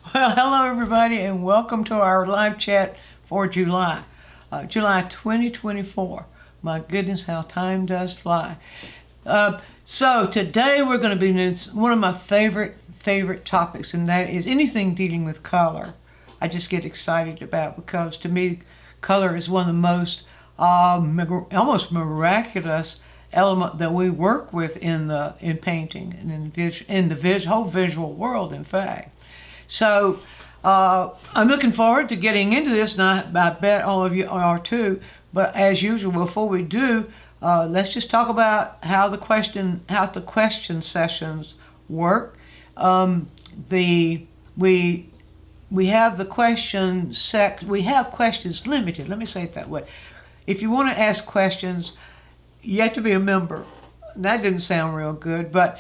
Well, hello everybody, and welcome to our live chat for July 2024. My goodness, how time does fly. So today we're going to be doing one of my favorite topics, and that is anything dealing with color. I just get excited about, because to me, color is one of the most almost miraculous element that we work with in painting and in the whole visual world, in fact. So I'm looking forward to getting into this, and I bet all of you are too. But as usual, before we do, let's just talk about how the question sessions work. The we have the we have questions limited. Let me say it that way. If you want to ask questions, you have to be a member. That didn't sound real good, but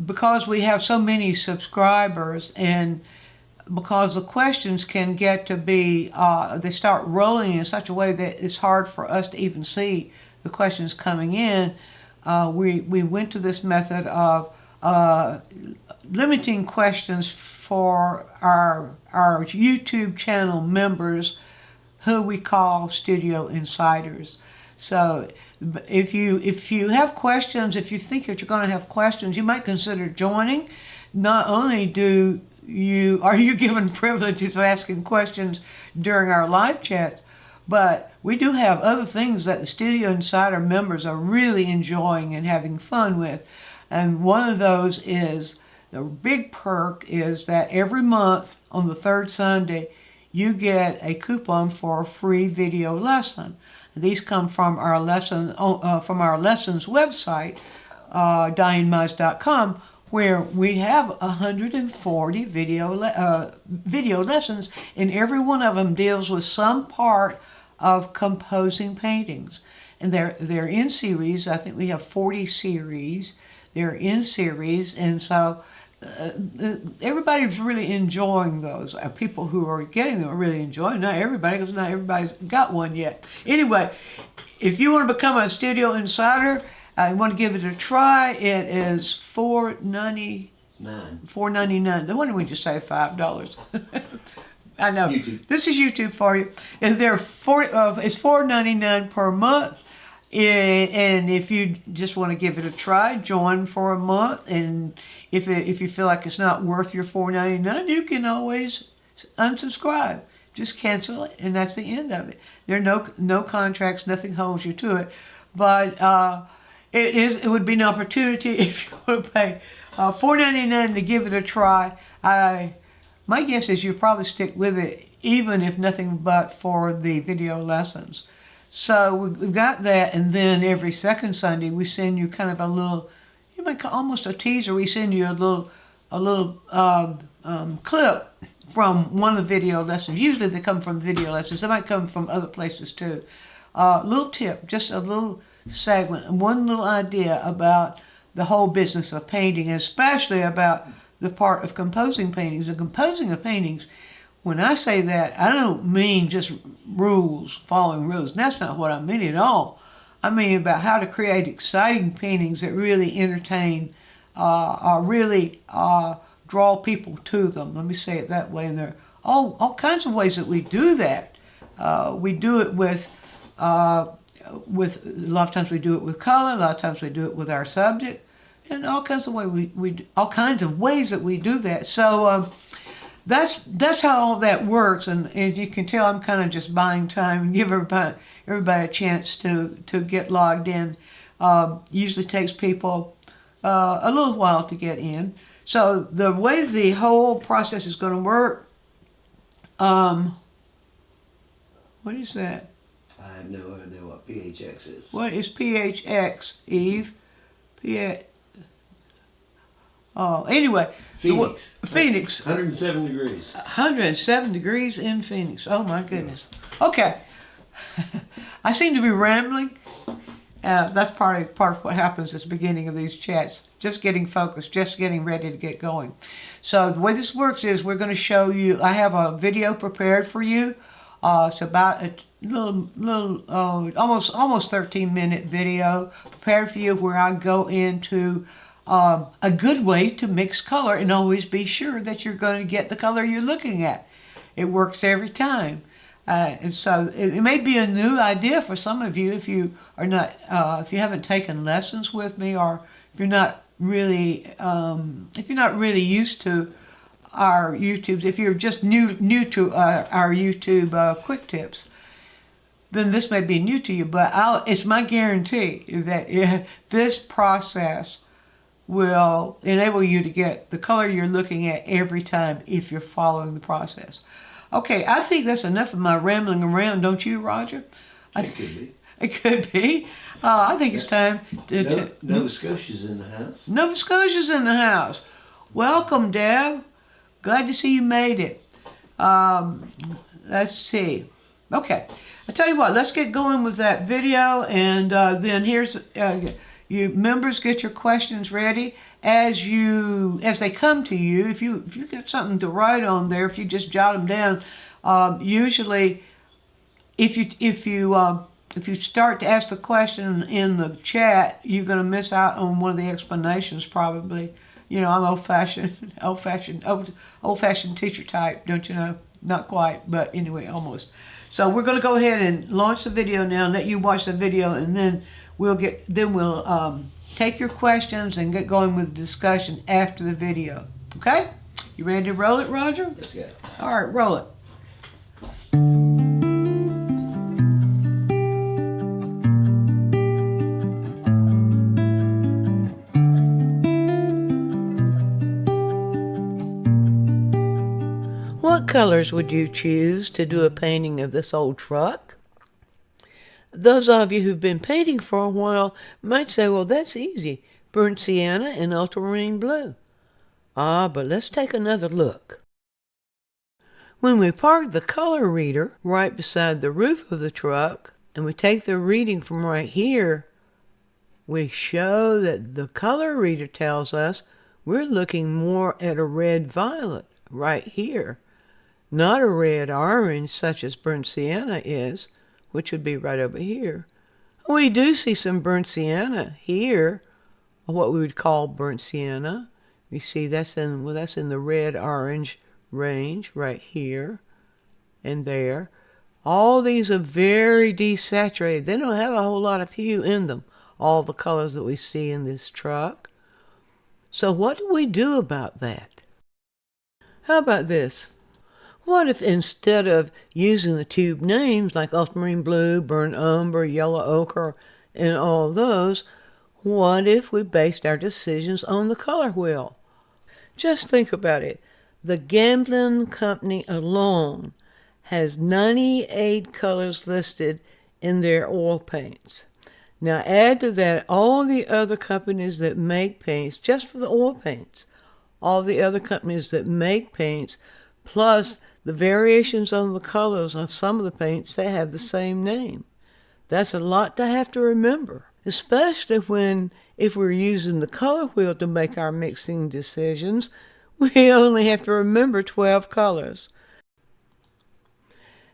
because we have so many subscribers, and because the questions can get to be, they start rolling in such a way that it's hard for us to even see the questions coming in, we went to this method of limiting questions for our YouTube channel members, who we call Studio Insiders. So if you have questions, if you think that you're going to have questions, you might consider joining. Not only are you given privileges of asking questions during our live chats, but we do have other things that the Studio Insider members are really enjoying and having fun with. And one of those is, the big perk is that every month on the third Sunday, you get a coupon for a free video lesson. These come from our lessons website, DianneMize.com, where we have 140 video lessons, and every one of them deals with some part of composing paintings. And they're in series. I think we have 40 series. They're in series, and so everybody's really enjoying those. People who are getting them are really enjoying. Not everybody, because not everybody's got one yet. Anyway, if you want to become a Studio Insider, I want to give it a try. It is $4.99. Why don't we just say $5? I know. YouTube. This is YouTube for you. And it's $4.99 per month. And if you just want to give it a try, join for a month. And if you feel like it's not worth your $4.99, you can always unsubscribe. Just cancel it, and that's the end of it. There are no contracts, nothing holds you to it. But it would be an opportunity if you want to pay $4.99 to give it a try. My guess is you'll probably stick with it, even if nothing but for the video lessons. So we've got that, and then every second Sunday we send you kind of a little, you might call almost a teaser. We send you a little clip from one of the video lessons. Usually they come from video lessons. They might come from other places too. Little tip, just a little segment, one little idea about the whole business of painting, especially about the part of composing paintings. The composing of paintings, when I say that, I don't mean just following rules. That's not what I mean at all. I mean about how to create exciting paintings that really entertain, or really draw people to them. Let me say it that way. And there are all kinds of ways that we do that. We do it with a lot of times we do it with color. A lot of times we do it with our subject, and all kinds of ways that we do that. So. That's how all that works, and as you can tell, I'm kind of just buying time and give everybody a chance to get logged in. Usually takes people a little while to get in. So the way the whole process is going to work, what is that? I have no idea what PHX is. What is PHX, Eve? Anyway. Phoenix. 107 degrees. 107 degrees in Phoenix. Oh my goodness. Okay. I seem to be rambling. That's part of what happens at the beginning of these chats. Just getting focused, just getting ready to get going. So the way this works is we're going to show you, I have a video prepared for you. It's about a almost 13-minute video prepared for you, where I go into a good way to mix color and always be sure that you're going to get the color you're looking at. It works every time. And so it may be a new idea for some of you if you are not, if you haven't taken lessons with me, or if you're not really, used to our YouTubes, if you're just new to our YouTube quick tips, then this may be new to you. But it's my guarantee that this process will enable you to get the color you're looking at every time if you're following the process. Okay, I think that's enough of my rambling around, don't you, Roger? It could be. It could be. I think it's time to... Nova Scotia's in the house. Nova Scotia's in the house. Welcome, Deb. Glad to see you made it. Let's see. Okay, I tell you what, let's get going with that video, and then here's... you members, get your questions ready as they come to you. If you get something to write on there, if you just jot them down, usually if you start to ask the question in the chat, you're going to miss out on one of the explanations probably. You know, I'm old-fashioned teacher type, don't you know? Not quite, but anyway, almost. So we're going to go ahead and launch the video now and let you watch the video, and then we'll take your questions and get going with the discussion after the video. Okay? You ready to roll it, Roger? Let's go. All right, roll it. What colors would you choose to do a painting of this old truck? Those of you who've been painting for a while might say, well, that's easy. Burnt sienna and ultramarine blue. But let's take another look. When we park the color reader right beside the roof of the truck, and we take the reading from right here, we show that the color reader tells us we're looking more at a red-violet right here, not a red-orange such as burnt sienna is, which would be right over here. We do see some burnt sienna here, or what we would call burnt sienna. You see that's in the red-orange range right here and there. All these are very desaturated. They don't have a whole lot of hue in them, all the colors that we see in this truck. So what do we do about that? How about this? What if instead of using the tube names like ultramarine blue, burnt umber, yellow ochre, and all those, what if we based our decisions on the color wheel? Just think about it. The gambling company alone has 98 colors listed in their oil paints. Now add to that all the other companies that make paints, just for the oil paints, all the other companies that make paints, plus the variations on the colors of some of the paints that have the same name. That's a lot to have to remember, especially if we're using the color wheel to make our mixing decisions, we only have to remember 12 colors.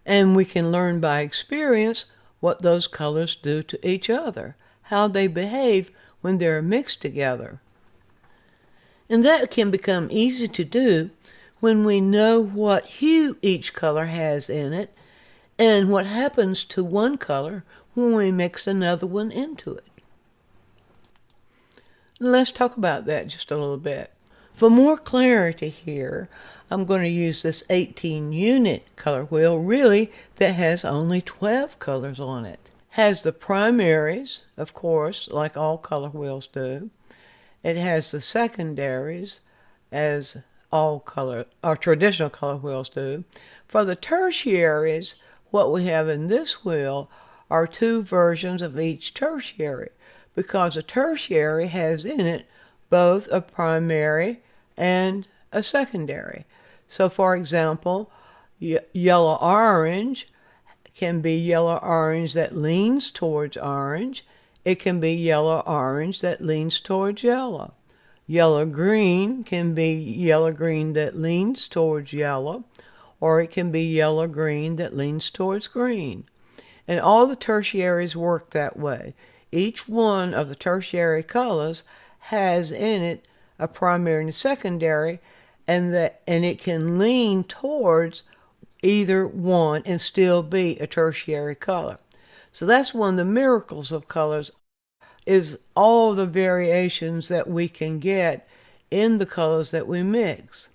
And we can learn by experience what those colors do to each other, how they behave when they're mixed together. And that can become easy to do when we know what hue each color has in it and what happens to one color when we mix another one into it. Let's talk about that just a little bit. For more clarity here, I'm going to use this 18-unit color wheel, really, that has only 12 colors on it. Has the primaries, of course, like all color wheels do. It has the secondaries, as all color or traditional color wheels do. For the tertiaries, what we have in this wheel are two versions of each tertiary, because a tertiary has in it both a primary and a secondary. So for example, yellow-orange can be yellow-orange that leans towards orange. It can be yellow-orange that leans towards yellow. Yellow-green can be yellow-green that leans towards yellow, or it can be yellow-green that leans towards green. And all the tertiaries work that way. Each one of the tertiary colors has in it a primary and a secondary, and it can lean towards either one and still be a tertiary color. So that's one of the miracles of colors, is all the variations that we can get in the colors that we mix.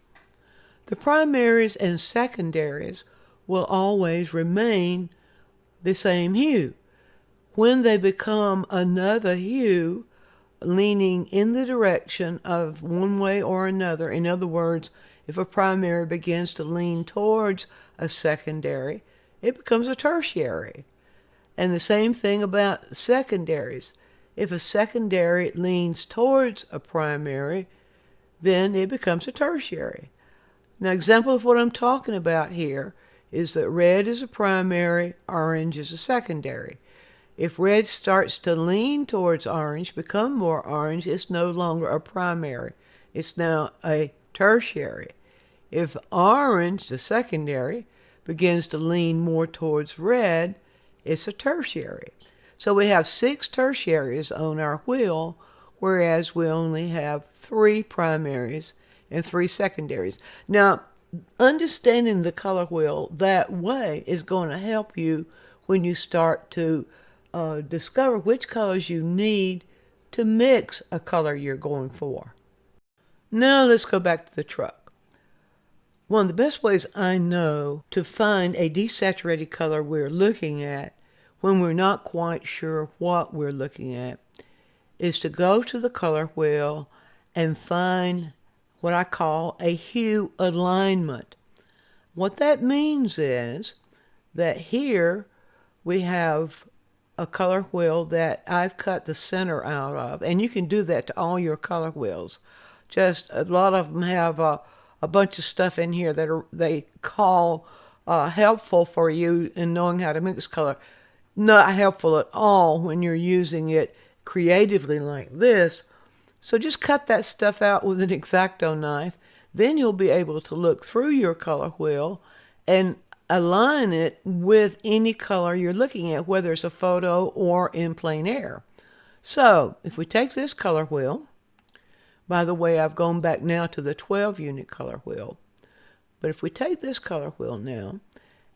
The primaries and secondaries will always remain the same hue. When they become another hue, leaning in the direction of one way or another, in other words, if a primary begins to lean towards a secondary, it becomes a tertiary. And the same thing about secondaries. If a secondary leans towards a primary, then it becomes a tertiary. Now, example of what I'm talking about here is that red is a primary, orange is a secondary. If red starts to lean towards orange, become more orange, it's no longer a primary. It's now a tertiary. If orange, the secondary, begins to lean more towards red, it's a tertiary. So we have 6 tertiaries on our wheel, whereas we only have 3 primaries and 3 secondaries. Now, understanding the color wheel that way is going to help you when you start to discover which colors you need to mix a color you're going for. Now let's go back to the truck. One of the best ways I know to find a desaturated color we're looking at when we're not quite sure what we're looking at is to go to the color wheel and find what I call a hue alignment. What that means is that here we have a color wheel that I've cut the center out of, and you can do that to all your color wheels. Just a lot of them have a bunch of stuff in here that they call helpful for you in knowing how to mix color. Not helpful at all when you're using it creatively like this. So just cut that stuff out with an X-Acto knife. Then you'll be able to look through your color wheel and align it with any color you're looking at, whether it's a photo or in plein air. So if we take this color wheel, by the way, I've gone back now to the 12-unit color wheel. But if we take this color wheel now,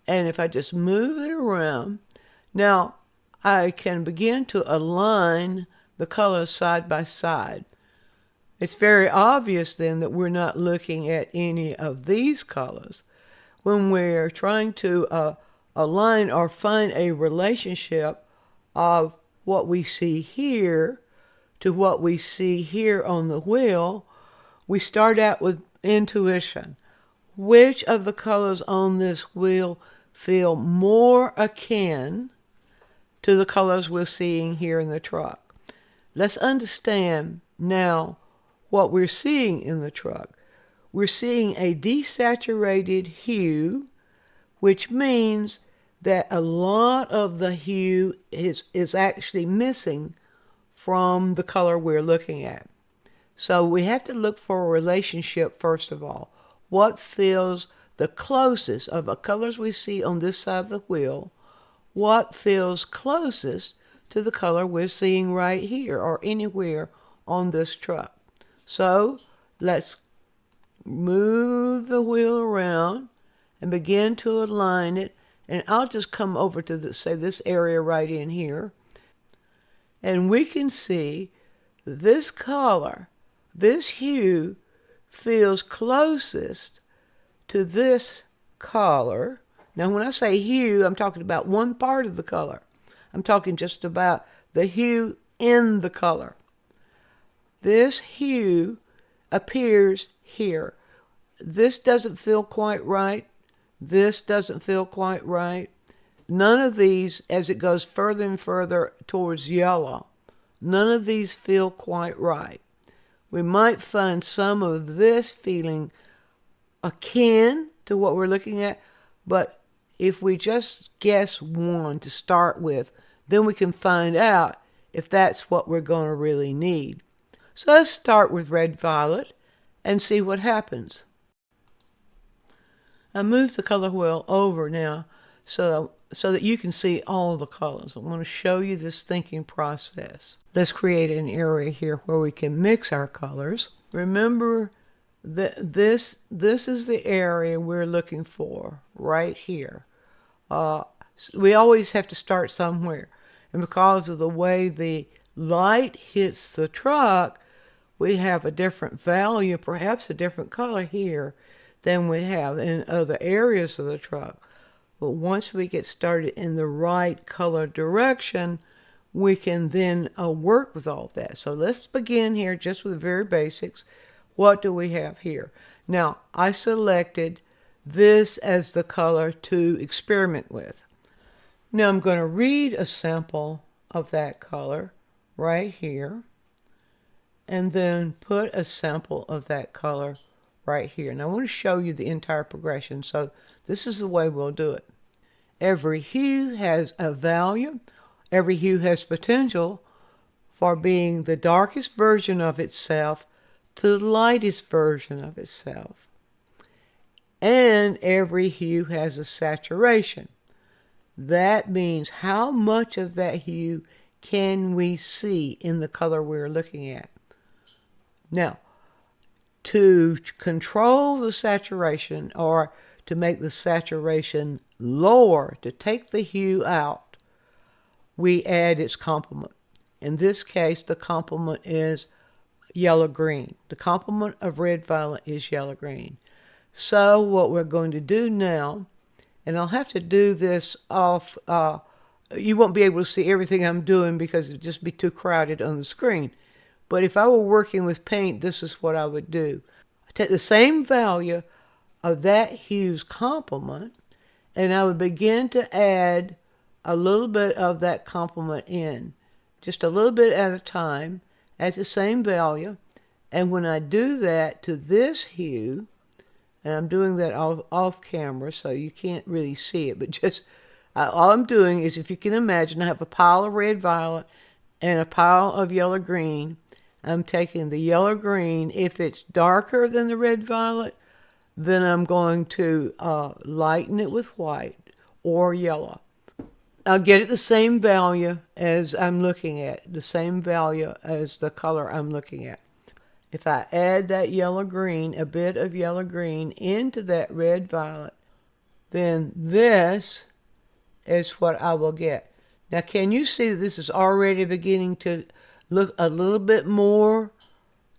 and if I just move it around, now I can begin to align the colors side by side. It's very obvious then that we're not looking at any of these colors. When we're trying to align or find a relationship of what we see here to what we see here on the wheel, we start out with intuition. Which of the colors on this wheel feel more akin to the colors we're seeing here in the truck? Let's understand now what we're seeing in the truck. We're seeing a desaturated hue, which means that a lot of the hue is actually missing from the color we're looking at. So we have to look for a relationship first of all. What feels the closest of the colors we see on this side of the wheel? What feels closest to the color we're seeing right here or anywhere on this truck? So let's move the wheel around and begin to align it. And I'll just come over to this area right in here. And we can see this color, this hue, feels closest to this color. Now, when I say hue, I'm talking about one part of the color. I'm talking just about the hue in the color. This hue appears here. This doesn't feel quite right. This doesn't feel quite right. None of these, as it goes further and further towards yellow, none of these feel quite right. We might find some of this feeling akin to what we're looking at, but if we just guess one to start with, then we can find out if that's what we're going to really need. So let's start with red-violet and see what happens. I moved the color wheel over now so so that you can see all the colors. I want to show you this thinking process. Let's create an area here where we can mix our colors. Remember that this is the area we're looking for right here. We always have to start somewhere. And because of the way the light hits the truck, we have a different value, perhaps a different color here than we have in other areas of the truck. But once we get started in the right color direction, we can then work with all that. So let's begin here just with the very basics. What do we have here? Now, I selected this as the color to experiment with. Now I'm going to read a sample of that color right here, and then put a sample of that color right here. And I want to show you the entire progression. So this is the way we'll do it. Every hue has a value. Every hue has potential for being the darkest version of itself to the lightest version of itself. And every hue has a saturation. That means how much of that hue can we see in the color we're looking at. Now, to control the saturation, or to make the saturation lower, to take the hue out, we add its complement. In this case, the complement is yellow-green. The complement of red-violet is yellow-green. So what we're going to do now, and I'll have to do this off, you won't be able to see everything I'm doing because it'd just be too crowded on the screen. But if I were working with paint, this is what I would do. I take the same value of that hue's complement, and I would begin to add a little bit of that complement in, just a little bit at a time, at the same value. And when I do that to this hue, and I'm doing that off camera, so you can't really see it, but just all I'm doing is, if you can imagine, I have a pile of red violet and a pile of yellow green. I'm taking the yellow green. If it's darker than the red violet, then I'm going to lighten it with white or yellow. I'll get it the same value as I'm looking at, the same value as the color I'm looking at. If I add that yellow green, a bit of yellow green into that red violet, then this is what I will get. Now, can you see that this is already beginning to look a little bit more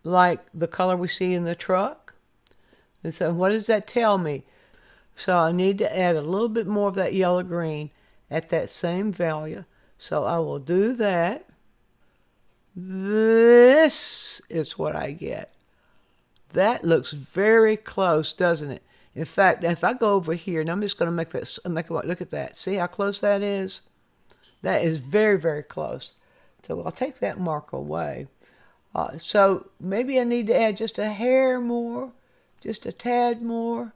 like the color we see in the truck? And so what does that tell me? So I need to add a little bit more of that yellow green at that same value. So I will do that. This is what I get. That looks very close, doesn't it? In fact, if I go over here, and I'm just going to make this, look at that. See how close that is? That is very, very close. So I'll take that mark away. So maybe I need to add just a hair more, just a tad more.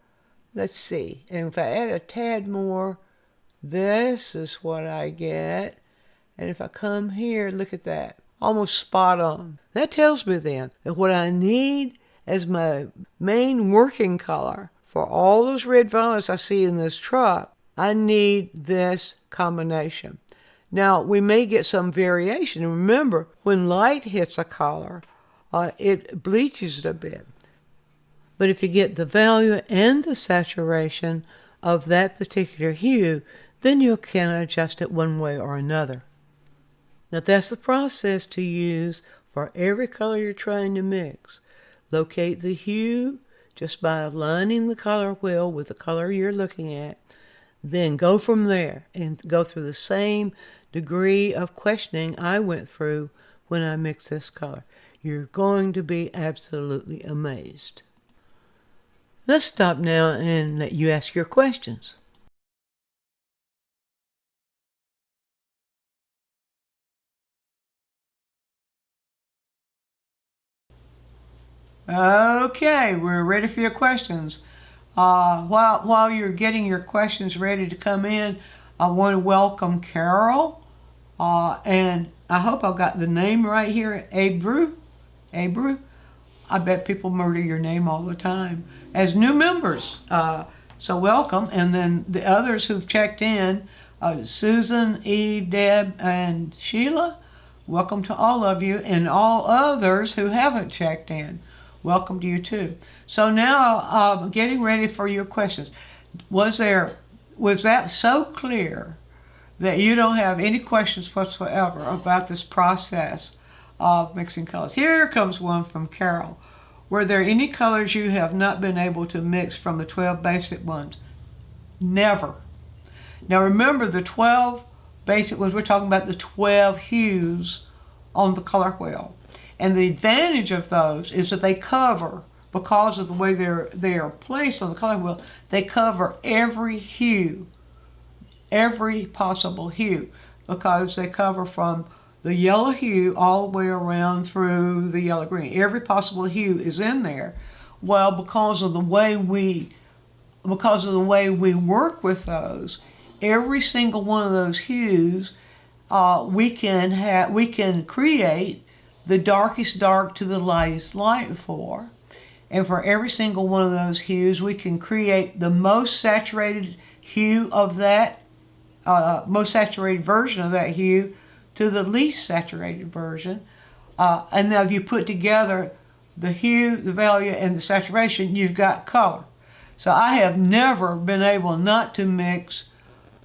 Let's see. And if I add a tad more, this is what I get. And if I come here, look at that. Almost spot on. That tells me then that what I need as my main working color for all those red violets I see in this truck, I need this combination. Now, we may get some variation. And remember, when light hits a color, it bleaches it a bit. But if you get the value and the saturation of that particular hue, then you can adjust it one way or another. Now, that's the process to use for every color you're trying to mix. Locate the hue just by aligning the color wheel with the color you're looking at. Then go from there and go through the same degree of questioning I went through when I mixed this color. You're going to be absolutely amazed. Let's stop now and let you ask your questions. Okay, we're ready for your questions. While you're getting your questions ready to come in, I want to welcome Carol, and I hope I've got the name right here, Abru. I bet people murder your name all the time, as new members. So welcome, and then the others who've checked in, Susan, E, Deb, and Sheila. Welcome to all of you, and all others who haven't checked in. Welcome to you too. So now, getting ready for your questions. Was that so clear that you don't have any questions whatsoever about this process of mixing colors? Here comes one from Carol. Were there any colors you have not been able to mix from the 12 basic ones? Never. Now remember, the 12 basic ones, we're talking about the 12 hues on the color wheel. And the advantage of those is that they cover, because of the way they are placed on the color wheel, they cover every hue, every possible hue, because they cover from the yellow hue all the way around through the yellow green. Every possible hue is in there. Well, because of the way we work with those, every single one of those hues, we can create the darkest dark to the lightest light for. And for every single one of those hues, we can create the most saturated hue of that, most saturated version of that hue to the least saturated version. And now if you put together the hue, the value, and the saturation, you've got color. So I have never been able not to mix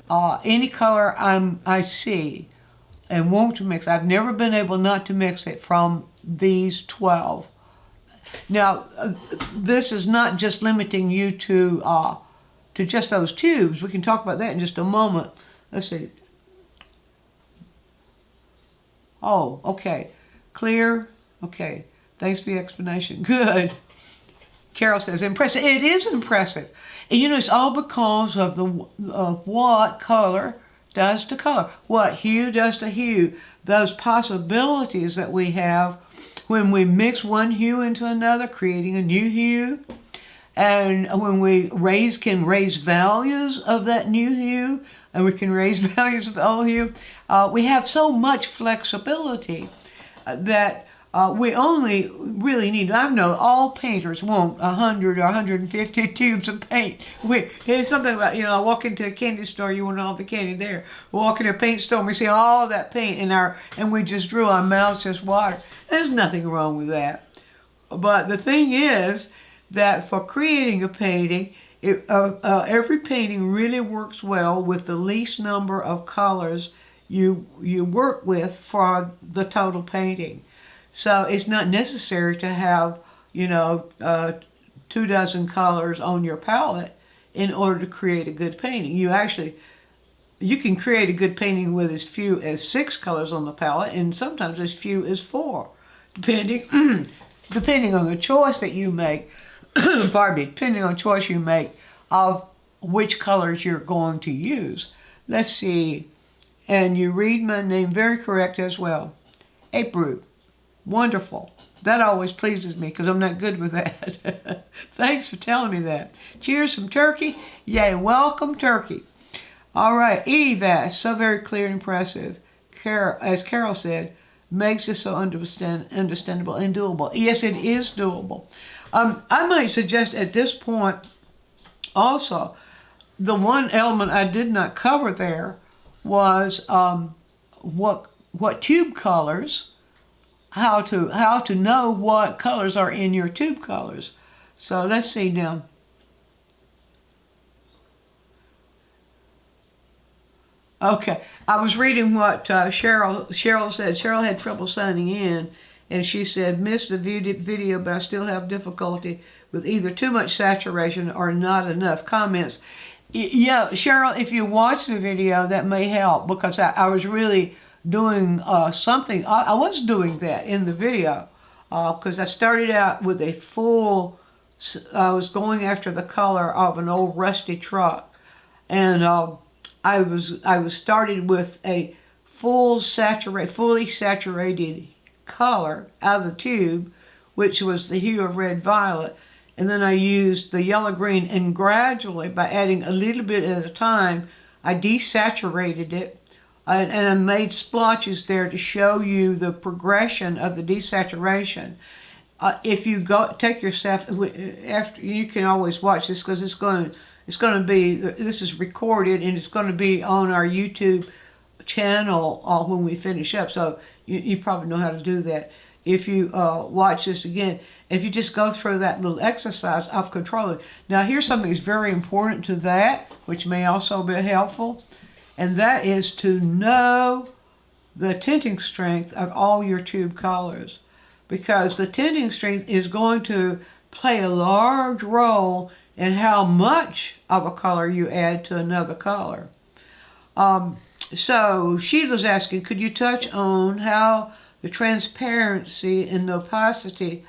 any color I see and want to mix. I've never been able not to mix it from these 12. Now, this is not just limiting you to just those tubes. We can talk about that in just a moment. Let's see. Oh, okay. Clear? Okay. Thanks for the explanation. Good. Carol says, impressive. It is impressive. And it's all because of what color does to color, what hue does to hue, those possibilities that we have when we mix one hue into another, creating a new hue. And when we can raise values of that new hue, and we can raise values of the old hue, we have so much flexibility that we only really need, I know all painters want 100 or 150 tubes of paint. It's something about, I walk into a candy store, you want all the candy there. We walk into a paint store and we see all of that paint and we just drew, our mouths just water. There's nothing wrong with that. But the thing is that for creating a painting, every painting really works well with the least number of colors you work with for the total painting. So it's not necessary to have, 24 colors on your palette in order to create a good painting. You can create a good painting with as few as 6 colors on the palette, and sometimes as few as 4, depending on the choice that you make. Pardon me, depending on the choice you make of which colors you're going to use. Let's see. And you read my name very correct as well. April. Wonderful. That always pleases me because I'm not good with that. Thanks for telling me that. Cheers from Turkey. Yay, welcome Turkey. All right, Eve asked, so very clear and impressive. As Carol said, makes it so understandable and doable. Yes, it is doable. I might suggest at this point also, the one element I did not cover there was what tube colors, how to know what colors are in your tube colors. So let's see now. Okay, I was reading what Cheryl said. Cheryl had trouble signing in, and she said, missed the video, but I still have difficulty with either too much saturation or not enough comments. Yeah, Cheryl, if you watch the video, that may help, because I was really doing something. I was doing that in the video, because I started out with I was going after the color of an old rusty truck, and I was started with a fully saturated color out of the tube, which was the hue of red violet, and then I used the yellow green, and gradually, by adding a little bit at a time, I desaturated it, and I made splotches there to show you the progression of the desaturation. If you take yourself after, you can always watch this because it's going It's going to be, this is recorded and it's going to be on our YouTube channel when we finish up. So you probably know how to do that. If you watch this again, if you just go through that little exercise of controlling. Now here's something that's very important to that, which may also be helpful, and that is to know the tinting strength of all your tube colors, because the tinting strength is going to play a large role in how much of a color you add to another color. So Sheila's asking, could you touch on how the transparency and the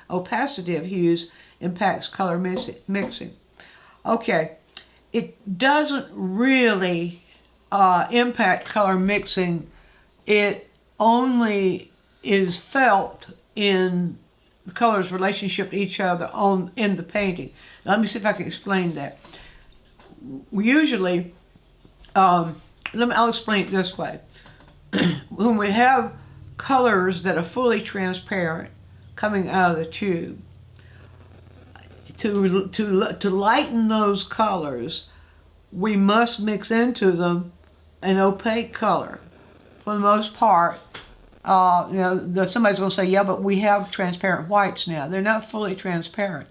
opacity of hues impacts color mixing? Okay, it doesn't really impact color mixing. It only is felt in the colors' relationship to each other in the painting. Now, let me see if I can explain that. We usually, I'll explain it this way. When we have colors that are fully transparent coming out of the tube, to lighten those colors, we must mix into them an opaque color. For the most part, somebody's going to say, yeah, but we have transparent whites now. They're not fully transparent.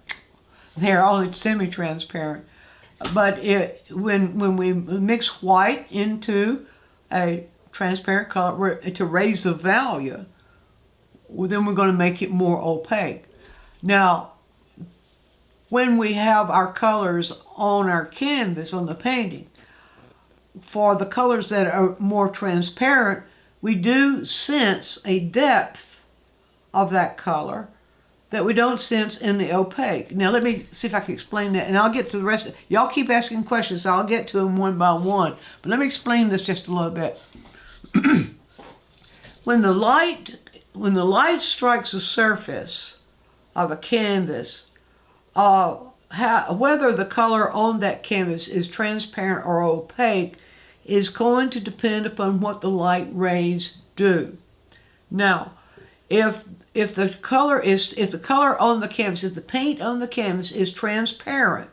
They're only semi-transparent. But when we mix white into a transparent color to raise the value, then we're going to make it more opaque. Now, when we have our colors on our canvas, on the painting, for the colors that are more transparent, we do sense a depth of that color that we don't sense in the opaque. Now let me see if I can explain that, and I'll get to the rest. Y'all keep asking questions, so I'll get to them one by one. But let me explain this just a little bit. When the light strikes the surface of a canvas, whether the color on that canvas is transparent or opaque is going to depend upon what the light rays do. Now, if the color on the canvas, if the paint on the canvas is transparent,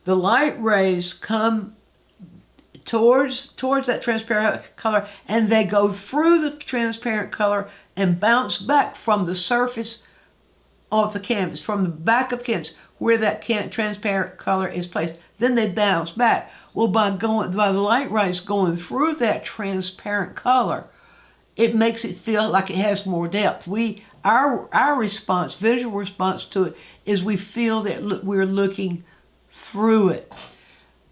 the light rays come towards that transparent color, and they go through the transparent color and bounce back from the surface of the canvas, from the back of the canvas, where that transparent color is placed. Then they bounce back. Well, by the light rays going through that transparent color, it makes it feel like it has more depth. Our response, visual response to it, is we feel that we're looking through it.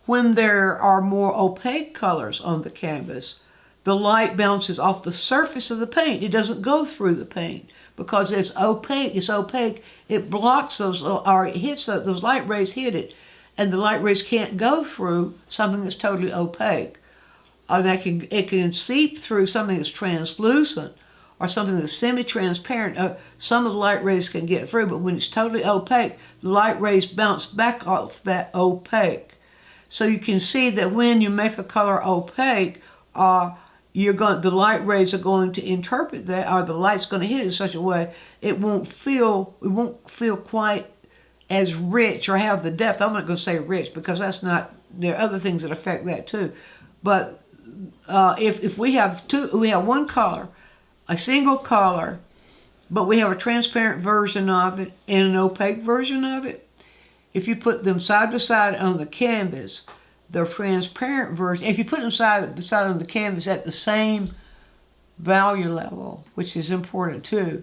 When there are more opaque colors on the canvas, the light bounces off the surface of the paint. It doesn't go through the paint because it's opaque. It blocks those, or it hits those light rays hit it, and the light rays can't go through something that's totally opaque. It can seep through something that's translucent or something that's semi-transparent. Some of the light rays can get through, but when it's totally opaque, the light rays bounce back off that opaque. So you can see that when you make a color opaque, the light rays are going to interpret that, or the light's going to hit it in such a way it won't feel quite as rich or have the depth. I'm not going to say rich because that's not. There are other things that affect that too. But if we have one color, a single color, but we have a transparent version of it and an opaque version of it, if you put them side by side on the canvas, the transparent version, if you put them side by side on the canvas at the same value level, which is important too,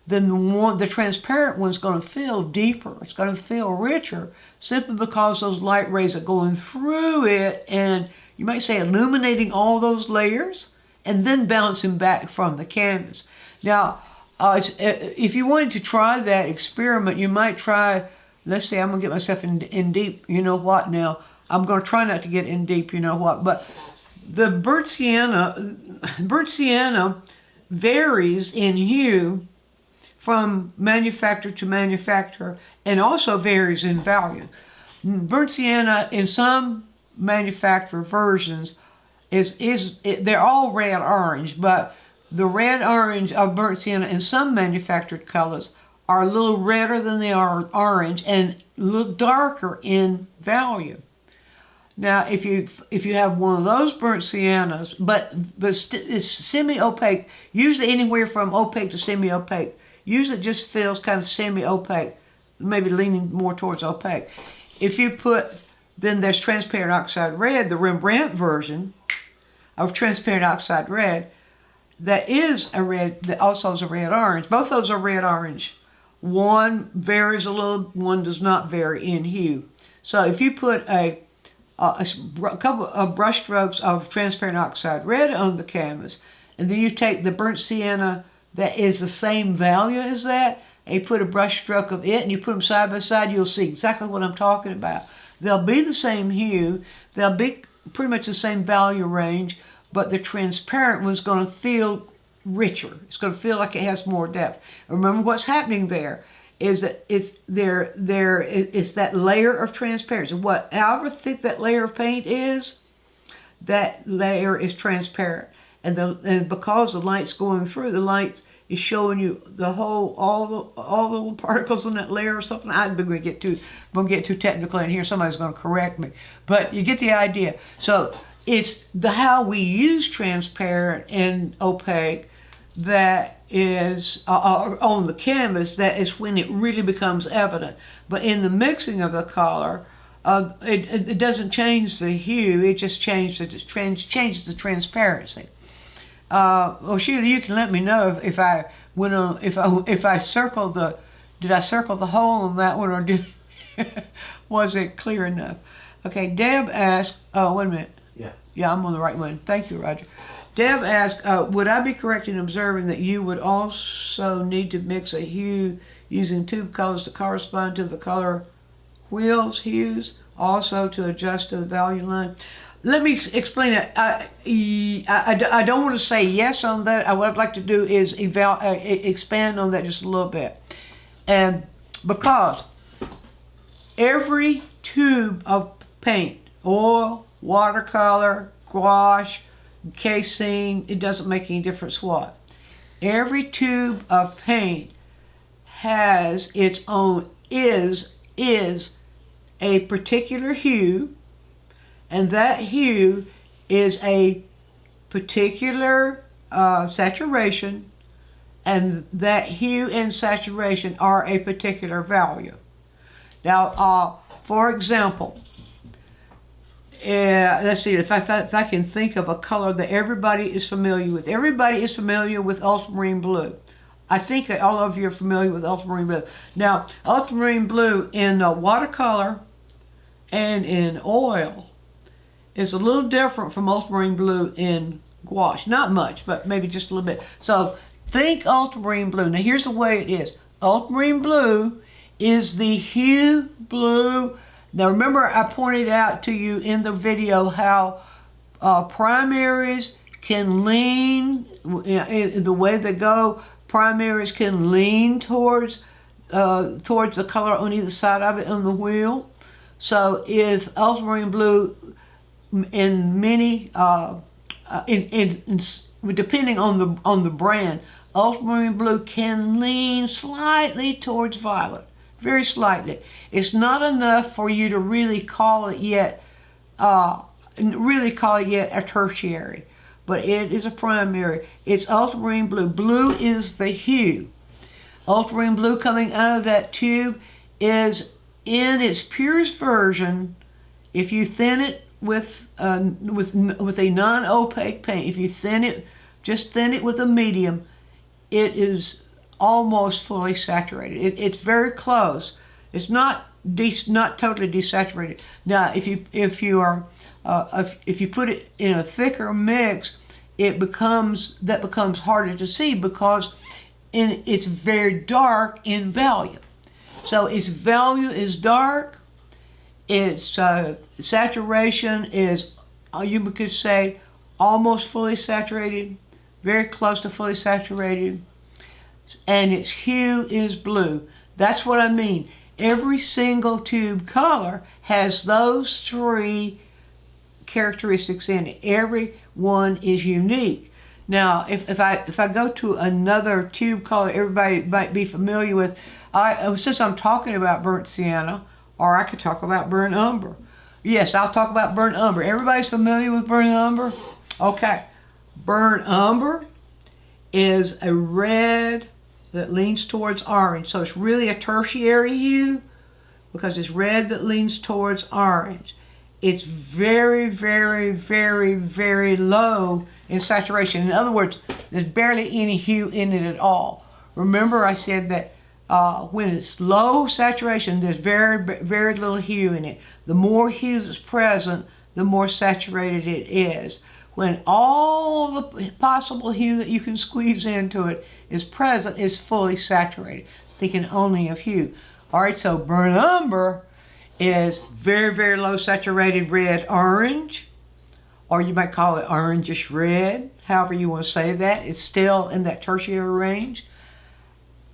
then the transparent one's going to feel deeper. It's going to feel richer simply because those light rays are going through it and, you might say, illuminating all those layers and then bouncing back from the canvas. Now, if you wanted to try that experiment, you might try, let's say I'm going to get myself in deep, you know what now. I'm going to try not to get in deep, you know what. But the burnt sienna varies in hue from manufacturer to manufacturer and also varies in value. Burnt sienna in some manufacturer versions they're all red orange, but the red orange of burnt sienna in some manufactured colors are a little redder than they are orange and a little darker in value. Now, if you have one of those burnt siennas, but it's semi-opaque, usually anywhere from opaque to semi-opaque. Usually it just feels kind of semi-opaque, maybe leaning more towards opaque. If you put, then there's transparent oxide red, the Rembrandt version of transparent oxide red, that is a red, that also is a red-orange. Both those are red-orange. One varies a little, one does not vary in hue. So if you put a couple of brush strokes of transparent oxide red on the canvas, and then you take the burnt sienna that is the same value as that, and you put a brush stroke of it, and you put them side by side, you'll see exactly what I'm talking about. They'll be the same hue, they'll be pretty much the same value range, but the transparent one's going to feel richer. It's going to feel like it has more depth. Remember what's happening there is that it's that layer of transparency. However thick that layer of paint is, that layer is transparent. And because the light's going through, the light is showing you the whole, all the little particles in that layer or something. I'm going to get too technical in here. Somebody's going to correct me. But you get the idea. So it's how we use transparent and opaque that is on the canvas, that is when it really becomes evident. But in the mixing of the color, it doesn't change the hue, it just changes the transparency. Well, Sheila, you can let me know if I went on, if I circled did I circle the hole on that one, or was it clear enough? Okay, Deb asked, oh, wait a minute. Yeah, I'm on the right one. Thank you, Roger. Deb asked, would I be correct in observing that you would also need to mix a hue using tube colors to correspond to the color hues, also to adjust to the value line? Let me explain it. I don't want to say yes on that. What I'd like to do is expand on that just a little bit. And because every tube of paint, oil, watercolor, gouache, casein, it doesn't make any difference what. Every tube of paint has its own, is a particular hue, and that hue is a particular saturation, and that hue and saturation are a particular value. Now, for example, let's see, if I can think of a color that everybody is familiar with. Everybody is familiar with ultramarine blue. I think all of you are familiar with ultramarine blue. Now, ultramarine blue in watercolor and in oil is a little different from ultramarine blue in gouache. Not much, but maybe just a little bit. So think ultramarine blue. Now here's the way it is. Ultramarine blue is the hue blue. Now remember, I pointed out to you in the video how primaries can lean, in the way they go, primaries can lean towards the color on either side of it on the wheel. So if ultramarine blue in many, depending on the brand, ultramarine blue can lean slightly towards violet. Very slightly. It's not enough for you to really call it yet a tertiary, but it is a primary. It's ultramarine blue. Blue is the hue. Ultramarine blue coming out of that tube is in its purest version. If you thin it with a non-opaque paint, if you just thin it with a medium, it is almost fully saturated. It's very close. It's not totally desaturated. Now, if you put it in a thicker mix, that becomes harder to see because it's very dark in value. So its value is dark. Its saturation is, you could say, almost fully saturated, very close to fully saturated. And its hue is blue. That's what I mean. Every single tube color has those three characteristics in it. Every one is unique. Now, if I go to another tube color everybody might be familiar with, since I'm talking about burnt sienna, or I could talk about burnt umber. Yes, I'll talk about burnt umber. Everybody's familiar with burnt umber? Okay. Burnt umber is a red that leans towards orange. So it's really a tertiary hue because it's red that leans towards orange. It's very, very, very, very low in saturation. In other words, there's barely any hue in it at all. Remember I said that when it's low saturation, there's very, very little hue in it. The more hue that's present, the more saturated it is. When all the possible hue that you can squeeze into it is present, it's fully saturated. Thinking only of hue. All right, so burnt umber is very, very low saturated red orange, or you might call it orangish red, however you want to say that. It's still in that tertiary range.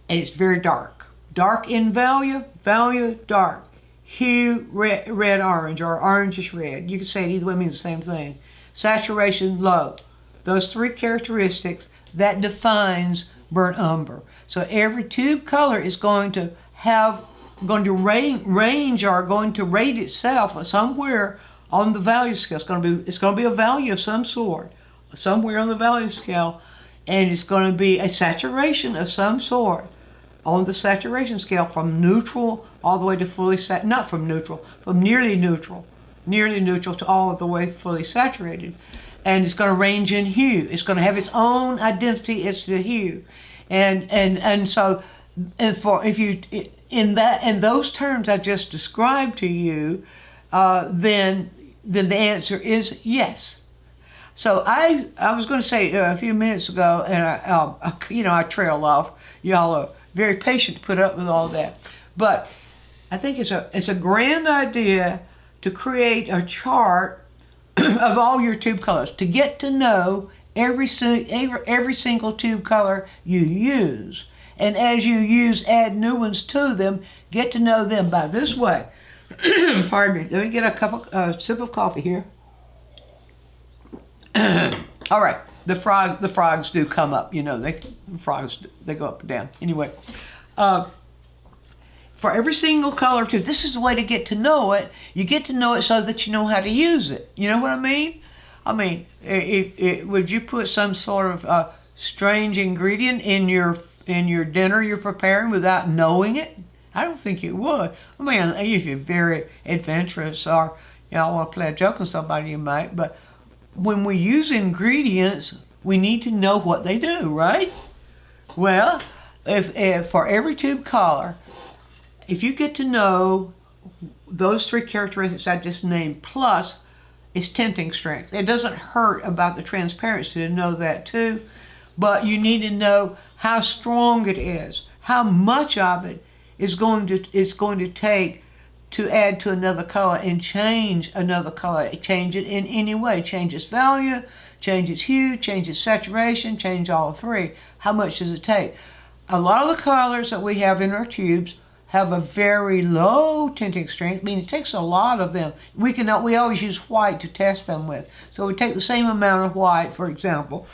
And it's very dark. Dark in value, value dark. Hue red orange or orangish red. You can say it either way, it means the same thing. Saturation low. Those three characteristics, that defines burnt umber. So every tube color is going to range or going to rate itself somewhere on the value scale. It's going to be a value of some sort, somewhere on the value scale, and it's going to be a saturation of some sort on the saturation scale from neutral all the way to fully not from neutral, from nearly neutral to all the way fully saturated. And it's going to range in hue. It's going to have its own identity as to hue, and so if you in those terms I just described to you, then the answer is yes. So I was going to say a few minutes ago, and I trailed off. Y'all are very patient to put up with all that, but I think it's a grand idea to create a chart of all your tube colors, to get to know every single tube color you use. And as you add new ones to them, get to know them by this way. Pardon me. Let me get a sip of coffee here. All right. The frogs do come up. The frogs, they go up and down. Anyway, for every single color tube, this is the way to get to know it. You get to know it so that you know how to use it. You know what I mean? I mean, would you put some sort of strange ingredient in your dinner you're preparing without knowing it? I don't think you would. I mean, if you're very adventurous or want to play a joke on somebody, you might. But when we use ingredients, we need to know what they do, right? Well, if for every tube color, if you get to know those three characteristics I just named, plus its tinting strength. It doesn't hurt about the transparency to know that too, but you need to know how strong it is, how much of it is going to take to add to another color and change another color, change it in any way, change its value, change its hue, change its saturation, change all three. How much does it take? A lot of the colors that we have in our tubes have a very low tinting strength, meaning it takes a lot of them. We always use white to test them with. So we take the same amount of white, for example.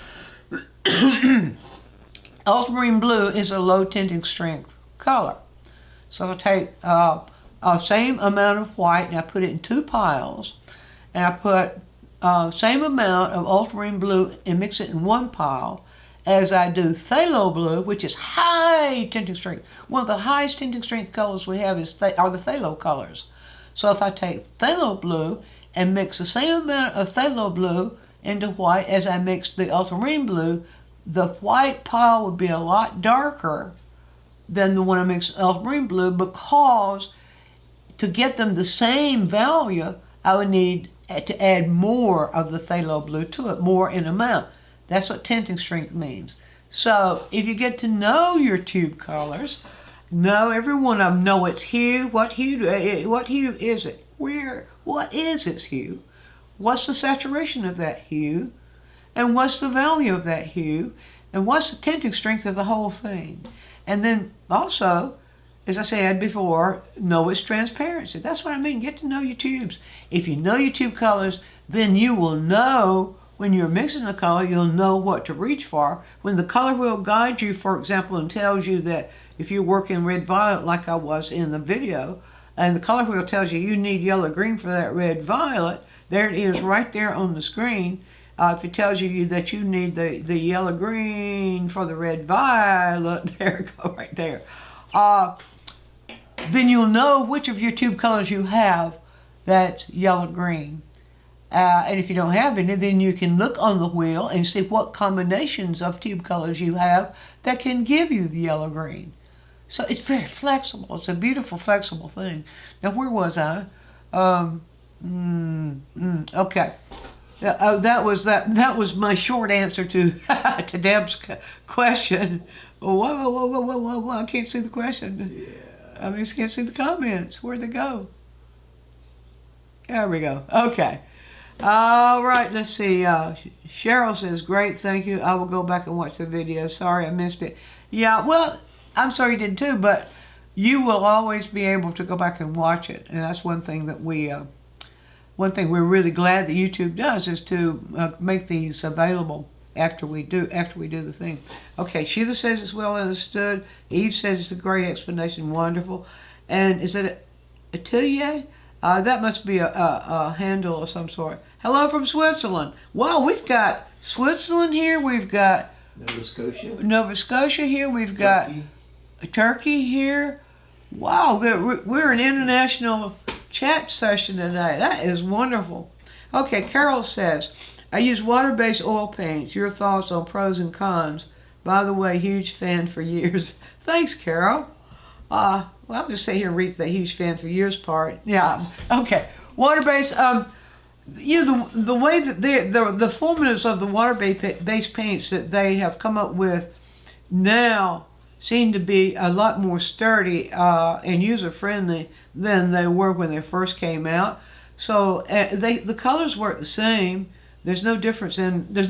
Ultramarine blue is a low tinting strength color. So I take same amount of white and I put it in two piles, and I put same amount of ultramarine blue and mix it in one pile as I do phthalo blue, which is high tinting strength. One of the highest tinting strength colors we have are the phthalo colors. So if I take phthalo blue and mix the same amount of phthalo blue into white as I mixed the ultramarine blue, the white pile would be a lot darker than the one I mixed ultramarine blue, because to get them the same value, I would need to add more of the phthalo blue to it, more in amount. That's what tinting strength means. So if you get to know your tube colors, know every one of them, know its hue. What hue is it? What is its hue? What's the saturation of that hue? And what's the value of that hue? And what's the tinting strength of the whole thing? And then also, as I said before, know its transparency. That's what I mean. Get to know your tubes. If you know your tube colors, then you will know when you're mixing a color, you'll know what to reach for. When the color wheel guides you, for example, and tells you that if you're working red violet like I was in the video, and the color wheel tells you you need yellow green for that red violet, there it is right there on the screen. If it tells you that you need the yellow green for the red violet, there it go right there. Then you'll know which of your tube colors you have that's yellow green. And if you don't have any, then you can look on the wheel and see what combinations of tube colors you have that can give you the yellow green. So it's very flexible. It's a beautiful, flexible thing. Now, where was I? Okay. That was my short answer to to Deb's question. Whoa, I can't see the question. Yeah. I just can't see the comments. Where'd they go? There we go. Okay. All right, let's see. Cheryl says, great, thank you. I will go back and watch the video. Sorry, I missed it. Yeah, well, I'm sorry you did too, but you will always be able to go back and watch it. And that's one thing that we're really glad that YouTube does, is to make these available after we do the thing. Okay, Sheila says it's well understood. Eve says it's a great explanation, wonderful. And is it Atelier? That must be a handle of some sort. Hello from Switzerland. Wow, we've got Switzerland here. We've got Nova Scotia here. We've got Turkey here. Wow, we're an international chat session tonight. That is wonderful. Okay, Carol says, I use water-based oil paints. Your thoughts on pros and cons? By the way, huge fan for years. Thanks, Carol. Well, I'll just say here and read the huge fan for years part. Yeah, okay. Water-based, the way that the formulas of the water-based paints that they have come up with now seem to be a lot more sturdy and user-friendly than they were when they first came out. So the colors work the same. There's no difference in the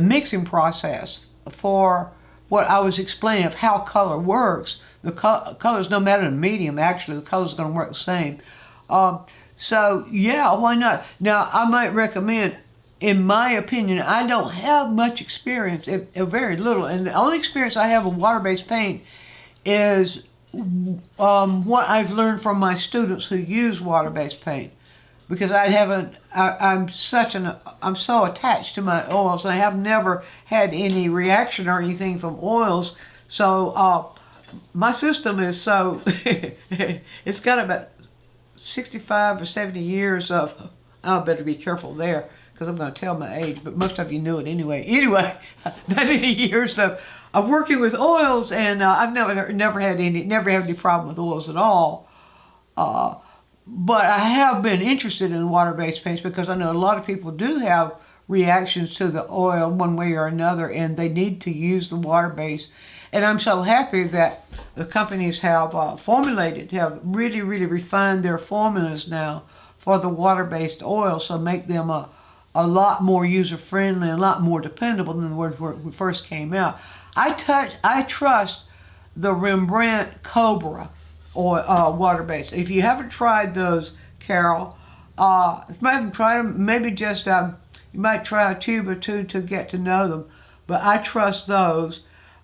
mixing process for what I was explaining of how color works. The colors, no matter the medium, actually the colors are going to work the same. So yeah, why not? Now I might recommend, in my opinion, I don't have much experience, very little, and the only experience I have with water-based paint is what I've learned from my students who use water-based paint, because I'm so attached to my oils, and I have never had any reaction or anything from oils. So my system is so it's got about 65 or 70 years of, I better be careful there because I'm going to tell my age, but most of you knew it anyway. Anyway, that many years of working with oils, and I've never had any problem with oils at all. But I have been interested in water-based paints because I know a lot of people do have reactions to the oil one way or another, and they need to use the water-based. And I'm so happy that the companies have have really, really refined their formulas now for the water-based oil, so make them a lot more user-friendly, a lot more dependable than the ones when it first came out. I trust the Rembrandt Cobra or water-based. If you haven't tried those, Carol, if you haven't tried them, maybe just you might try a tube or two to get to know them. But I trust those,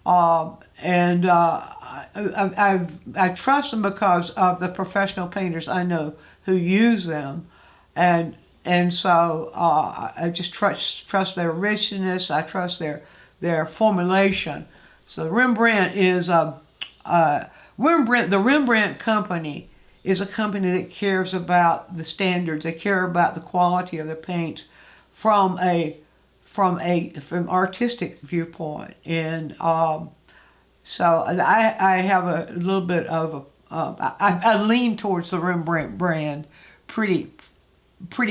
and I trust them because of the professional painters I know who use them, and so I just trust their richness. I trust their formulation. So Rembrandt is the Rembrandt company is a company that cares about the standards. They care about the quality of the paints from artistic viewpoint, and so I have a little bit of I lean towards the Rembrandt brand pretty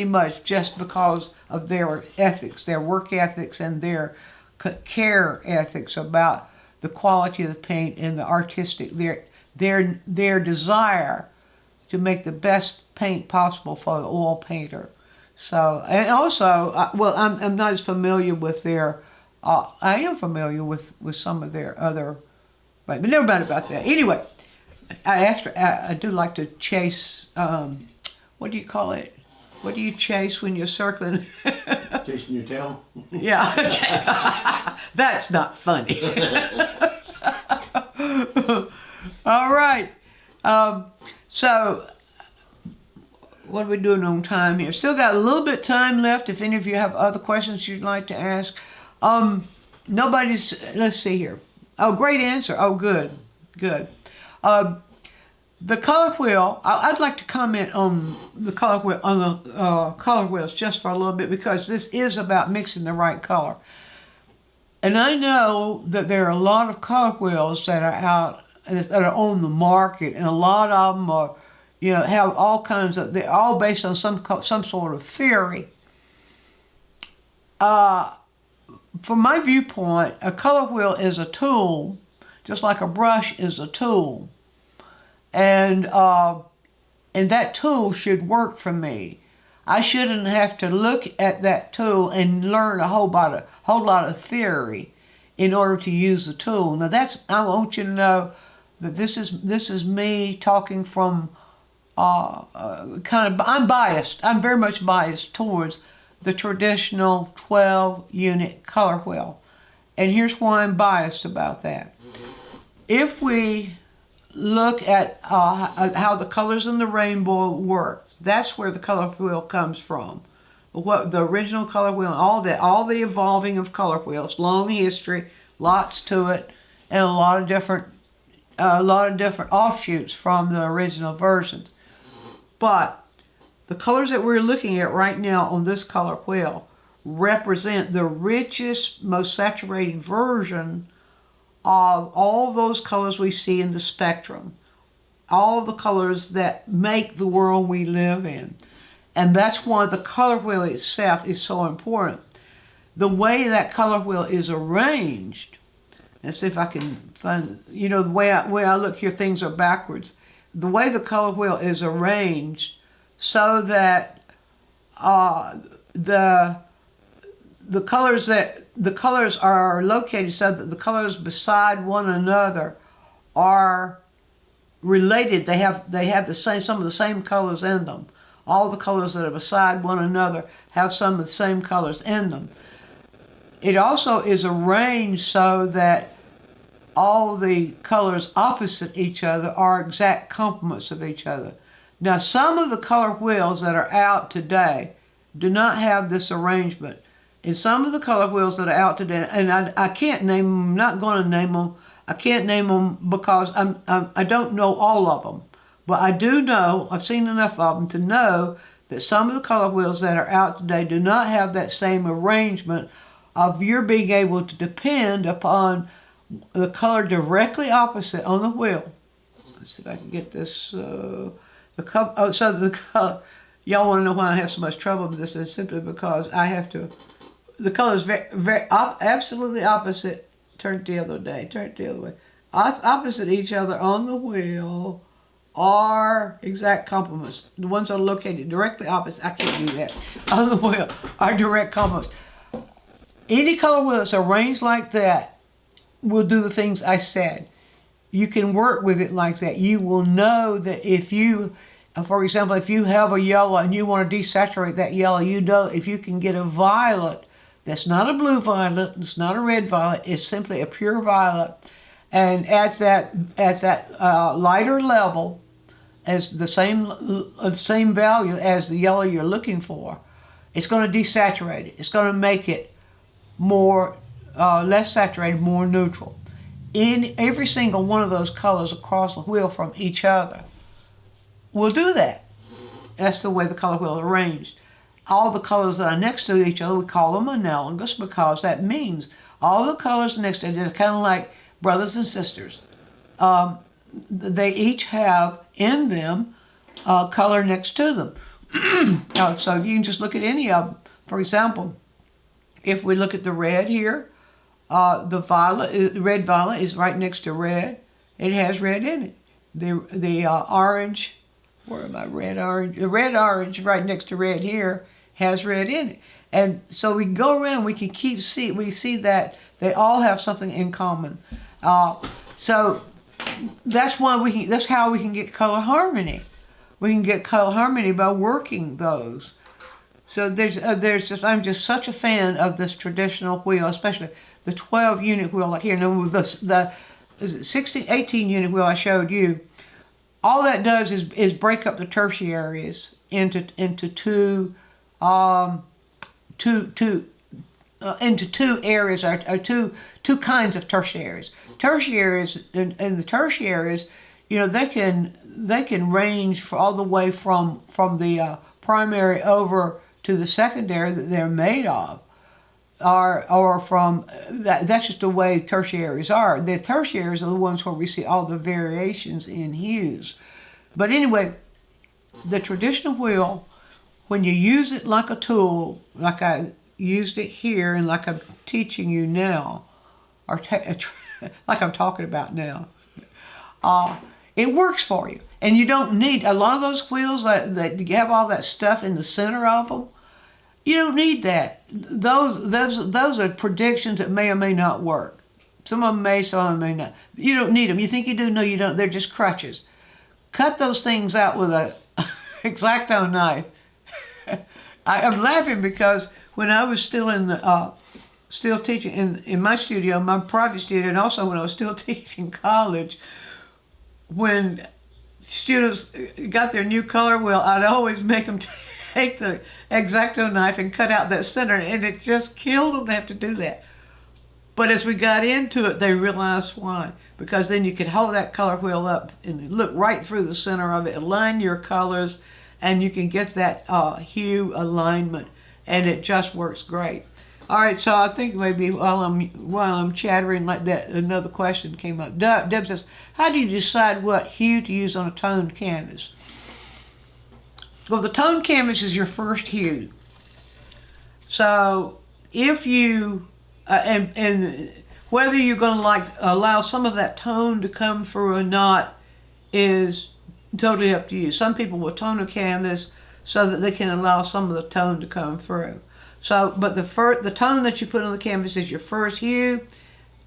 much just because of their ethics, their work ethics, and their care ethics about the quality of the paint and the artistic, their desire to make the best paint possible for the oil painter. So, and also, well, I'm not as familiar with their, I am familiar with some of their other, but never mind about that. Anyway, I do like to chase, what do you call it? What do you chase when you're circling? Chasing your tail? Yeah, that's not funny. All right. So, what are we doing on time here? Still got a little bit time left. If any of you have other questions you'd like to ask. Let's see here. Oh, great answer. Oh, good. The color wheel, I'd like to comment on the color wheel, color wheels just for a little bit, because this is about mixing the right color. And I know that there are a lot of color wheels that are out, that are on the market, and a lot of them are, have all kinds of, they're all based on some sort of theory. From my viewpoint, a color wheel is a tool, just like a brush is a tool. And that tool should work for me. I shouldn't have to look at that tool and learn a whole lot of theory in order to use the tool. Now I want you to know that this is me talking from I'm biased. I'm very much biased towards the traditional 12-unit color wheel. And here's why I'm biased about that. If we look at how the colors in the rainbow work, that's where the color wheel comes from. What the original color wheel, all the evolving of color wheels, long history, lots to it, and a lot of different offshoots from the original versions. But the colors that we're looking at right now on this color wheel represent the richest, most saturated version of all those colors we see in the spectrum. All the colors that make the world we live in. And that's why the color wheel itself is so important. The way that color wheel is arranged, let's see if I can find, the way I look here, things are backwards. The way the color wheel is arranged so that the colors are located so that the colors beside one another are related. They have some of the same colors in them. All the colors that are beside one another have some of the same colors in them. It also is arranged so that all the colors opposite each other are exact complements of each other. Now, some of the color wheels that are out today do not have this arrangement. And some of the color wheels that are out today, and I can't name them, I'm not going to name them. I can't name them because I don't know all of them. But I do know, I've seen enough of them to know that some of the color wheels that are out today do not have that same arrangement of your being able to depend upon the color directly opposite on the wheel. Let's see if I can get this. Y'all want to know why I have so much trouble with this? It's simply because I have to. The colors absolutely opposite. Turn it the other way. Opposite each other on the wheel are exact complements. The ones that are located directly opposite. I can't do that. On the wheel are direct complements. Any color wheel that's arranged like that will do the things I said. You can work with it like that. You will know that if you, for example, if you have a yellow and you want to desaturate that yellow, you know if you can get a violet that's not a blue violet, it's not a red violet, it's simply a pure violet, and at that lighter level, as the same value as the yellow you're looking for, it's going to desaturate it. It's going to make it more less saturated, more neutral. In every single one of those colors across the wheel from each other will do that. That's the way the color wheel is arranged. All the colors that are next to each other, we call them analogous because that means all the colors next to each other, kind of like brothers and sisters. They each have in them color next to them. So you can just look at any of them. For example, if we look at the red here, the red violet is right next to red. It has red in it. The orange, where am I? Red orange. The red orange right next to red here has red in it. And so we go around. We can we see that they all have something in common. So that's why that's how we can get color harmony. We can get color harmony by working those. So I'm just such a fan of this traditional wheel, especially the 12-unit wheel like here. Now is it 16, 18 unit wheel I showed you, all that does is break up the tertiaries into two areas, or two kinds of tertiaries. Tertiaries and the tertiaries, they can range for all the way from the primary over to the secondary that they're made of, or from that. That's just the way tertiaries are. The tertiaries are the ones where we see all the variations in hues. But anyway, the traditional wheel, when you use it like a tool, like I used it here and like I'm teaching you now, or like I'm talking about now, it works for you. And you don't need a lot of those wheels that you have all that stuff in the center of them. You don't need that. Those are predictions that may or may not work. Some of them may, some of them may not. You don't need them. You think you do? No, you don't. They're just crutches. Cut those things out with a X-Acto knife. I'm laughing because when I was still still teaching in my studio, my private studio, and also when I was still teaching college, when students got their new color wheel, I'd always make them take the X-Acto knife and cut out that center, and it just killed them to have to do that. But as we got into it, they realized why. Because then you could hold that color wheel up and look right through the center of it, align your colors, and you can get that hue alignment, and it just works great. All right, so I think maybe while I'm chattering like that, another question came up. Deb says, how do you decide what hue to use on a toned canvas? Well, the toned canvas is your first hue. So if you, and whether you're going to allow some of that tone to come through or not is totally up to you. Some people will tone a canvas so that they can allow some of the tone to come through. So, but the tone that you put on the canvas is your first hue,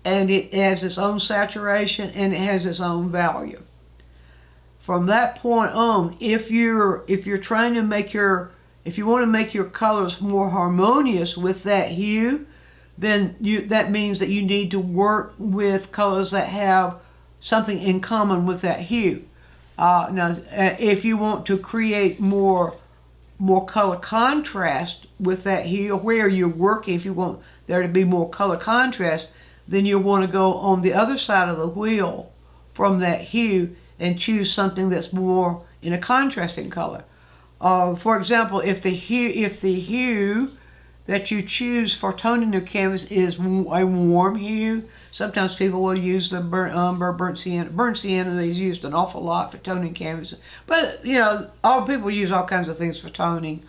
and it has its own saturation and it has its own value. From that point on, if you're trying to if you want to make your colors more harmonious with that hue, then that means that you need to work with colors that have something in common with that hue. Now, if you want to create more color contrast with that hue, or where you're working, if you want there to be more color contrast, then you'll want to go on the other side of the wheel from that hue and choose something that's more in a contrasting color. For example, if the hue that you choose for toning your canvas is a warm hue, sometimes people will use the burnt umber, burnt sienna. Burnt sienna is used an awful lot for toning canvases. But, all people use all kinds of things for toning.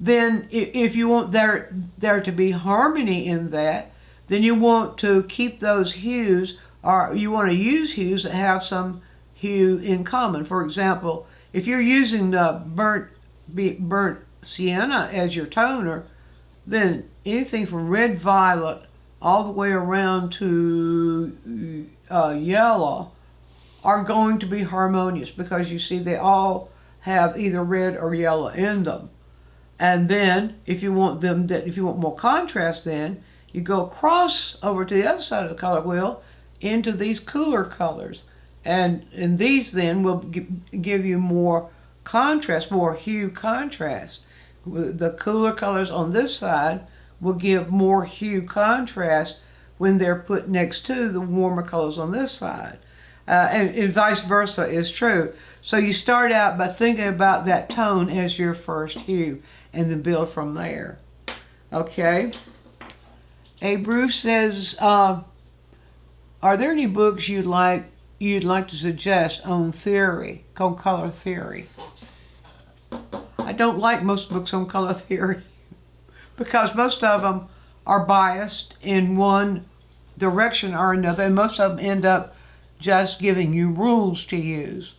Then if you want there to be harmony in that, then you want to keep those hues, or you want to use hues that have some hue in common. For example, if you're using the burnt sienna as your toner, then anything from red violet all the way around to yellow are going to be harmonious, because you see they all have either red or yellow in them. And then if you want more contrast, then you go across over to the other side of the color wheel into these cooler colors, and these then will give you more contrast, more hue contrast. The cooler colors on this side will give more hue contrast when they're put next to the warmer colors on this side. And vice versa is true. So you start out by thinking about that tone as your first hue, and then build from there. Okay. A Bruce says, are there any books you'd like to suggest on color theory? I don't like most books on color theory because most of them are biased in one direction or another, and most of them end up just giving you rules to use.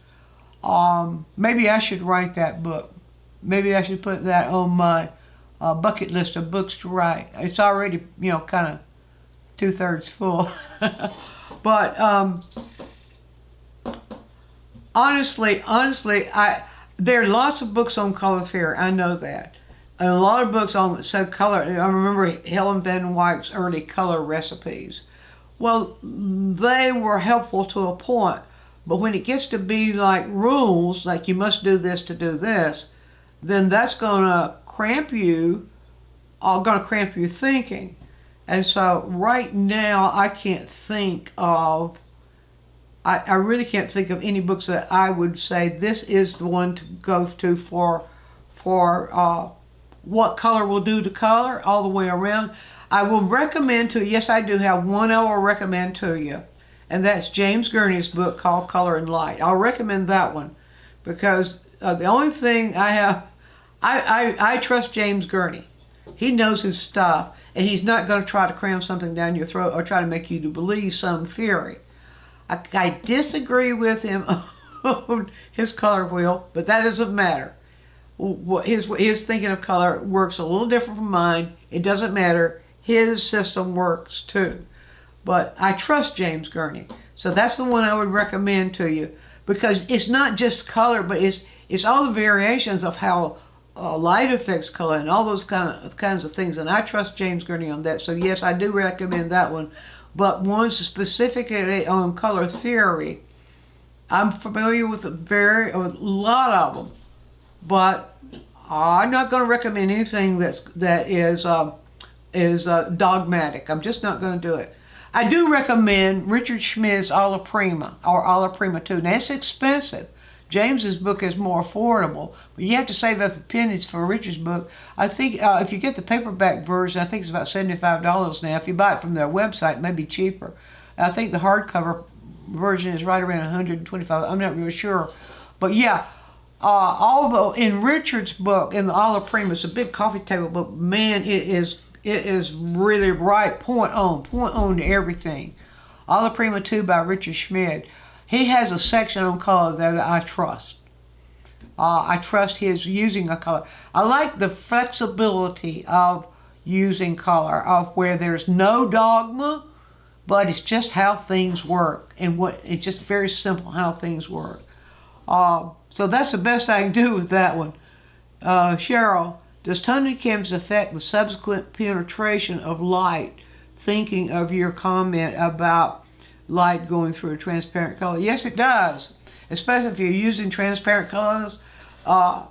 Maybe I should write that book. Maybe I should put that on my bucket list of books to write. It's already, kind of 2/3 full. But honestly, there are lots of books on color theory. I know that. And a lot of books on color. I remember Helen Van Wyck's early color recipes, Well, they were helpful to a point, but when it gets to be like rules, like you must do this to do this, then that's going to cramp you, or going to cramp your thinking. And so right now, I can't think of, I really can't think of any books that I would say this is the one to go to for what color will do to color all the way around. I will recommend to you, yes, I do have one I will recommend to you, and that's James Gurney's book called Color and Light. I'll recommend that one because the only thing I have, I trust James Gurney. He knows his stuff, and he's not going to try to cram something down your throat or try to make you to believe some theory. I disagree with him on his color wheel, but that doesn't matter. His thinking of color works a little different from mine. It doesn't matter. His system works too. But I trust James Gurney. So that's the one I would recommend to you because it's not just color, but it's all the variations of how light affects color and all those kinds of things. And I trust James Gurney on that. So yes, I do recommend that one. But ones specifically on color theory, I'm familiar with a lot of them. But I'm not going to recommend anything that is dogmatic. I'm just not going to do it. I do recommend Richard Schmidt's Alla Prima or Alla Prima 2. Now, it's expensive. James's book is more affordable, but you have to save up pennies for Richard's book. I think if you get the paperback version, I think it's about $75 now. If you buy it from their website, it may be cheaper. I think the hardcover version is right around $125. I'm not really sure. But yeah, although in Richard's book, in the Alla Prima, it's a big coffee table book, man, it is really right, point on to everything. Alla Prima 2 by Richard Schmidt. He has a section on color there that I trust. I trust his using a color. I like the flexibility of using color, of where there's no dogma, but it's just how things work, and it's just very simple how things work. So that's the best I can do with that one. Cheryl, does toning canvas affect the subsequent penetration of light? Thinking of your comment about light going through a transparent color. Yes, it does. Especially if you're using transparent colors.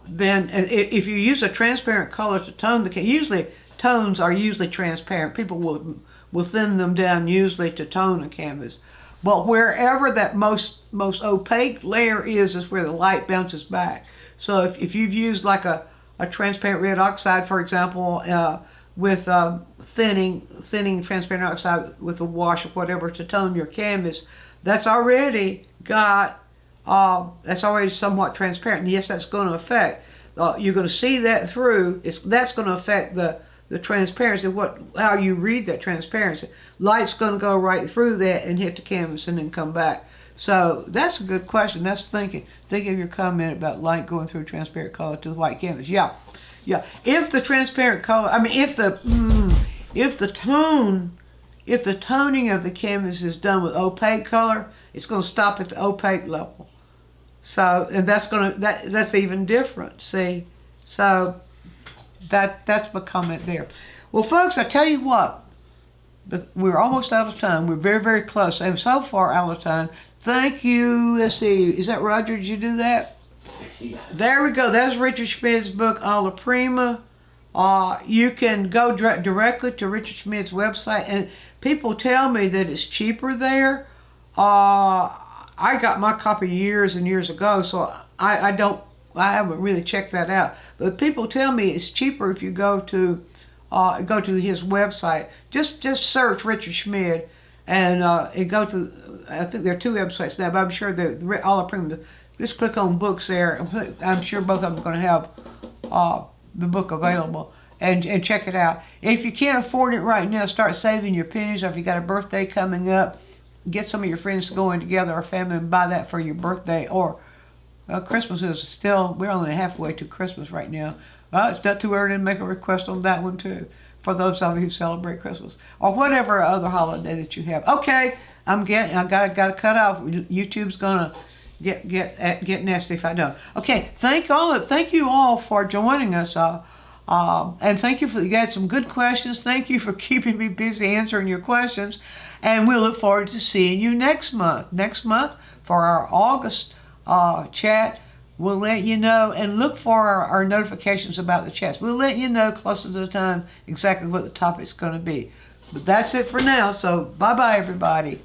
Then if you use a transparent color to tone the canvas, usually tones are usually transparent. People will thin them down usually to tone a canvas. But wherever that most opaque layer is where the light bounces back. So if you've used like a transparent red oxide, for example, with thinning transparent oxide with a wash or whatever to tone your canvas, that's already somewhat transparent. And yes, that's going to affect. You're going to see that through. That's going to affect the transparency, how you read that transparency. Light's going to go right through that and hit the canvas and then come back. So that's a good question. That's thinking of your comment about light going through transparent color to the white canvas. Yeah. If the transparent color, if the toning of the canvas is done with opaque color, it's going to stop at the opaque level. So, and that's even different. See, so that's my comment there. Well, folks, I tell you what, we're almost out of time. We're very, very close. I'm so far out of time. Thank you. Let's see. Is that Roger? Did you do that? Yeah. There we go. That's Richard Schmidt's book, Alla Prima. You can go directly to Richard Schmidt's website, and people tell me that it's cheaper there. I got my copy years and years ago, so I haven't really checked that out. But people tell me it's cheaper if you go to his website. Just search Richard Schmidt and go to. I think there are two websites now, but I'm sure they're all Prima. Just click on books there. I'm sure both of them are going to have the book available, and check it out. If you can't afford it right now, start saving your pennies. Or if you got a birthday coming up, get some of your friends going together or family and buy that for your birthday. Or Christmas is still, we're only halfway to Christmas right now. It's not too early to make a request on that one too, for those of you who celebrate Christmas or whatever other holiday that you have. Okay, I got to cut off. YouTube's gonna get nasty if I don't. Okay, thank you all for joining us. And thank you you had some good questions. Thank you for keeping me busy answering your questions. And we'll look forward to seeing you next month. Next month for our August chat, we'll let you know, and look for our notifications about the chats. We'll let you know closer to the time exactly what the topic's going to be. But that's it for now, so bye-bye, everybody.